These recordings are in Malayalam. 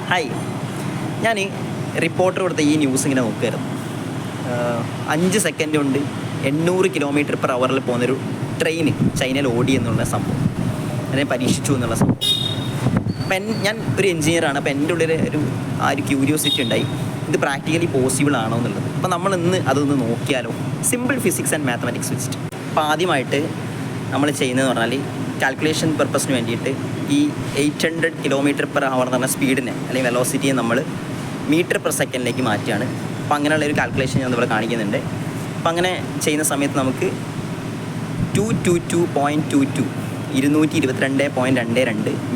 ഹായ്, ഞാൻ റിപ്പോർട്ടർ കൊടുത്ത ഈ ന്യൂസ് ഇങ്ങനെ നോക്കുമായിരുന്നു. 5 സെക്കൻഡ് കൊണ്ട് 800 km/h പോകുന്നൊരു ട്രെയിൻ ചൈനയിൽ ഓടി എന്നുള്ള സംഭവം അതിനെ പരീക്ഷിച്ചു എന്നുള്ള സംഭവം. അപ്പം ഞാൻ ഒരു എൻജിനീയറാണ്. അപ്പോൾ എൻ്റെ ഉള്ളിൽ ഒരു ക്യൂരിയോസിറ്റി ഉണ്ടായി, ഇത് പ്രാക്ടിക്കലി പോസിബിൾ ആണോ എന്നുള്ളത്. അപ്പോൾ നമ്മൾ ഇന്ന് അതൊന്ന് നോക്കിയാലോ, സിമ്പിൾ ഫിസിക്സ് ആൻഡ് മാത്തമാറ്റിക്സ് വെച്ചിട്ട്. അപ്പോൾ ആദ്യമായിട്ട് നമ്മൾ ചെയ്യുന്നതെന്ന് പറഞ്ഞാൽ കാൽക്കുലേഷൻ പർപ്പസിന് വേണ്ടിയിട്ട് ഈ 800 km/h എന്ന് പറഞ്ഞ സ്പീഡിനെ അല്ലെങ്കിൽ വെലോസിറ്റിയെ നമ്മൾ മീറ്റർ/സെക്കൻഡിലേക്ക് മാറ്റുകയാണ്. അപ്പോൾ അങ്ങനെയുള്ള ഒരു കാൽക്കുലേഷൻ ഞാൻ ഇവിടെ കാണിക്കുന്നുണ്ട്. അപ്പോൾ അങ്ങനെ ചെയ്യുന്ന സമയത്ത് നമുക്ക് 222.22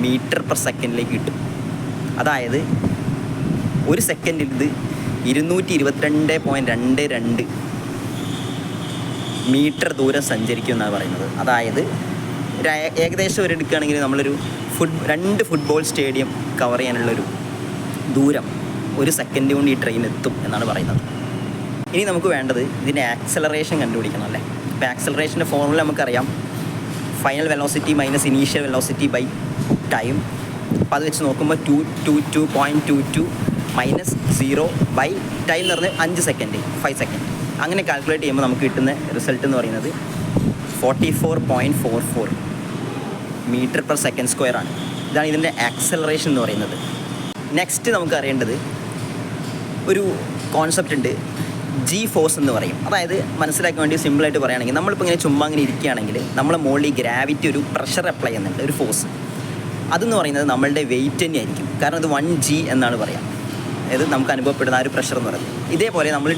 മീറ്റർ/സെക്കൻഡിലേക്ക് കിട്ടും. അതായത് ഒരു സെക്കൻഡിൽ ഇത് 222.22 മീറ്റർ ദൂരം സഞ്ചരിക്കും എന്നാണ് പറയുന്നത്. അതായത് ഏകദേശം ഒരു എടുക്കുകയാണെങ്കിൽ നമ്മളൊരു 2 ഫുട്ബോൾ സ്റ്റേഡിയം കവർ ചെയ്യാനുള്ളൊരു ദൂരം ഒരു സെക്കൻഡ് കൊണ്ട് ഈ ട്രെയിൻ എത്തും എന്നാണ് പറയുന്നത്. ഇനി നമുക്ക് വേണ്ടത് ഇതിൻ്റെ ആക്സലറേഷൻ കണ്ടുപിടിക്കണം അല്ലേ. അപ്പോൾ ആക്സലറേഷൻ്റെ ഫോർമുല നമുക്കറിയാം, final velocity minus initial velocity by time. അപ്പോൾ അത് വെച്ച് നോക്കുമ്പോൾ 222.22 മൈനസ് 0 ബൈ ടൈം എന്ന് പറഞ്ഞാൽ 5 സെക്കൻഡ് 5 സെക്കൻഡ്. അങ്ങനെ കാൽക്കുലേറ്റ് ചെയ്യുമ്പോൾ നമുക്ക് കിട്ടുന്ന റിസൾട്ട് എന്ന് പറയുന്നത് 44.44 മീറ്റർ/സെക്കൻഡ് ആണ്. ഇതാണ് ഇതിൻ്റെ ആക്സലറേഷൻ എന്ന് പറയുന്നത്. നെക്സ്റ്റ് നമുക്ക് അറിയേണ്ടത് ഒരു കോൺസെപ്റ്റ് ഉണ്ട്, ജി ഫോഴ്സ് എന്ന് പറയും. അതായത് മനസ്സിലാക്കാൻ വേണ്ടി സിമ്പിളായിട്ട് പറയുകയാണെങ്കിൽ, നമ്മളിപ്പോൾ ഇങ്ങനെ ചുമ്മാ ഇങ്ങനെ ഇരിക്കുകയാണെങ്കിൽ നമ്മളെ മുകളിൽ ഈ ഗ്രാവിറ്റി ഒരു പ്രഷർ അപ്ലൈ ചെയ്യുന്നുണ്ട്, ഒരു ഫോഴ്സ്. അതെന്ന് പറയുന്നത് നമ്മളുടെ വെയിറ്റ് തന്നെയായിരിക്കും. കാരണം അത് 1G എന്നാണ് പറയാം. അതായത് നമുക്ക് അനുഭവപ്പെടുന്ന ആ ഒരു പ്രഷർ എന്ന് പറയുന്നത്. ഇതേപോലെ നമ്മൾ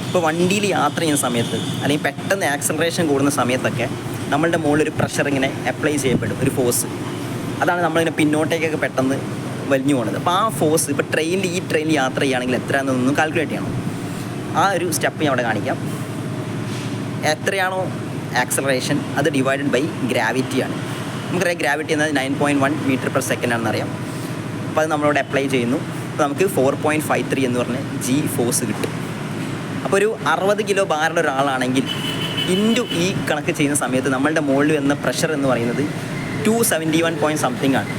ഇപ്പോൾ വണ്ടിയിൽ യാത്ര ചെയ്യുന്ന സമയത്ത് അല്ലെങ്കിൽ പെട്ടെന്ന് ആക്സലറേഷൻ കൂടുന്ന സമയത്തൊക്കെ നമ്മളുടെ മുകളിൽ ഒരു പ്രഷർ ഇങ്ങനെ അപ്ലൈ ചെയ്യപ്പെടും, ഒരു ഫോഴ്സ്. അതാണ് നമ്മളിങ്ങനെ പിന്നോട്ടേക്കൊക്കെ പെട്ടെന്ന് വലിഞ്ഞു പോകുന്നത്. അപ്പോൾ ആ ഫോഴ്സ് ഇപ്പോൾ ഈ ട്രെയിനിൽ യാത്ര ചെയ്യുകയാണെങ്കിൽ എത്രയാണെന്നൊന്നും കാൽക്കുലേറ്റ് ചെയ്യണം. ആ ഒരു സ്റ്റെപ്പ് ഞാൻ അവിടെ കാണിക്കാം. എത്രയാണോ ആക്സലറേഷൻ അത് ഡിവൈഡഡ് ബൈ ഗ്രാവിറ്റിയാണ്. നമുക്കറിയാം ഗ്രാവിറ്റി എന്നത് 9.1 മീറ്റർ/സെക്കൻഡ് ആണെന്നറിയാം. അപ്പോൾ അത് നമ്മളവിടെ അപ്ലൈ ചെയ്യുന്നു. അപ്പോൾ നമുക്ക് 4.53 എന്ന് പറഞ്ഞ ജി ഫോഴ്സ് കിട്ടും. അപ്പോൾ ഒരു 60 കിലോ ഭാരമുള്ള ഒരാളാണെങ്കിൽ ഇൻറ്റു ഈ കണക്ക് ചെയ്യുന്ന സമയത്ത് നമ്മളുടെ മുകളിൽ വന്ന പ്രഷർ എന്ന് പറയുന്നത് 271 പോയിൻറ്റ് സംതിങ് ആണ്.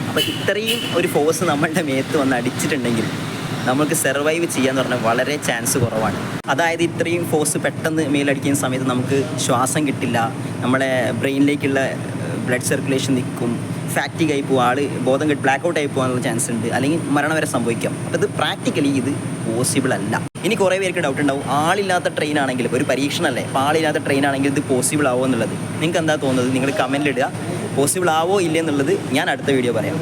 അപ്പോൾ ഇത്രയും ഒരു ഫോഴ്സ് നമ്മളുടെ മേത്ത് വന്ന് അടിച്ചിട്ടുണ്ടെങ്കിൽ നമുക്ക് സർവൈവ് ചെയ്യാന്ന് പറഞ്ഞാൽ വളരെ ചാൻസ് കുറവാണ്. അതായത് ഇത്രയും ഫോഴ്സ് പെട്ടെന്ന് മേലടിക്കുന്ന സമയത്ത് നമുക്ക് ശ്വാസം കിട്ടില്ല, നമ്മളെ ബ്രെയിനിലേക്കുള്ള ബ്ലഡ് സർക്കുലേഷൻ നിൽക്കും, ഫാറ്റിക് ആയി പോകും, ബോധം കെട്ട് ബ്ലാക്ക് ഔട്ട് ആയി പോകാനുള്ള ചാൻസ് ഉണ്ട്, അല്ലെങ്കിൽ മരണം വരെ സംഭവിക്കാം. അപ്പോൾ ഇത് പ്രാക്ടിക്കലി ഇത് പോസിബിൾ അല്ല. ഇനി കുറേ പേർക്ക് ഡൗട്ട് ഉണ്ടാവും, ആളില്ലാത്ത ട്രെയിൻ ആണെങ്കിൽ, ഒരു പരീക്ഷണമല്ലേ, അപ്പോൾ ആളില്ലാത്ത ട്രെയിൻ ആണെങ്കിൽ ഇത് പോസിബിൾ ആവുമോ എന്നുള്ളത് നിങ്ങൾക്ക് എന്താ തോന്നുന്നത്? നിങ്ങൾ കമൻറ്റിലിടുക. പോസിബിൾ ആവോ ഇല്ലേ എന്നുള്ളത് ഞാൻ അടുത്ത വീഡിയോ പറയാം.